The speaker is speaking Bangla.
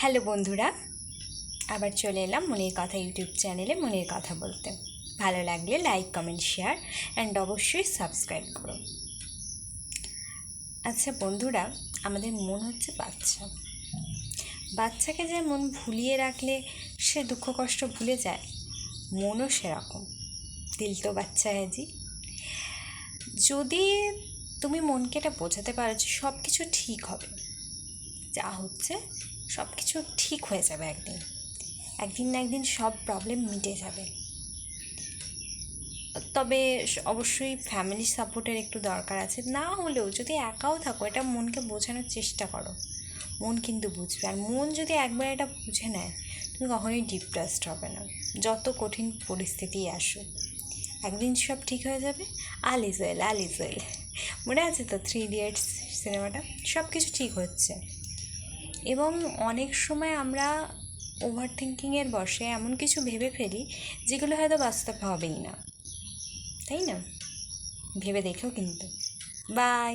হ্যালো বন্ধুরা, আবার চলে এলাম মনের কথা ইউটিউব চ্যানেলে মনের কথা বলতে। ভালো লাগলে লাইক, কমেন্ট, শেয়ার অ্যান্ড অবশ্যই সাবস্ক্রাইব করো। আচ্ছা বন্ধুরা, আমাদের মন হচ্ছে বাচ্চা। বাচ্চাকে যে মন ভুলিয়ে রাখলে সে দুঃখ কষ্ট ভুলে যায়, মনও সেরকম। দিল তো বাচ্চা হ্যাঁ। যদি তুমি মনকে এটা বোঝাতে পারো যে সব কিছু ঠিক হবে, যা হচ্ছে সব কিছু ঠিক হয়ে যাবে, একদিন না একদিন সব প্রবলেম মিটে যাবে। তবে অবশ্যই ফ্যামিলি সাপোর্টের একটু দরকার আছে। না হলেও যদি একাও থাকো, এটা মনকে বোঝানোর চেষ্টা করো, মন কিন্তু বুঝবে। আর মন যদি একবার এটা বুঝে নেয়, তুমি কখনোই ডিপ্রেসড হবে না। যত কঠিন পরিস্থিতি আসুক, একদিন সব ঠিক হয়ে যাবে। All is well, all is well. মনে আছে তো 3 ইডিয়টস সিনেমাটা? সব কিছু ঠিক হচ্ছে। এবং অনেক সময় আমরা ওভার থিঙ্কিংয়ের বশে এমন কিছু ভেবে ফেলি যেগুলো হয়তো বাস্তব হবেই না, তাই না? ভেবে দেখো কিন্তু। বাই।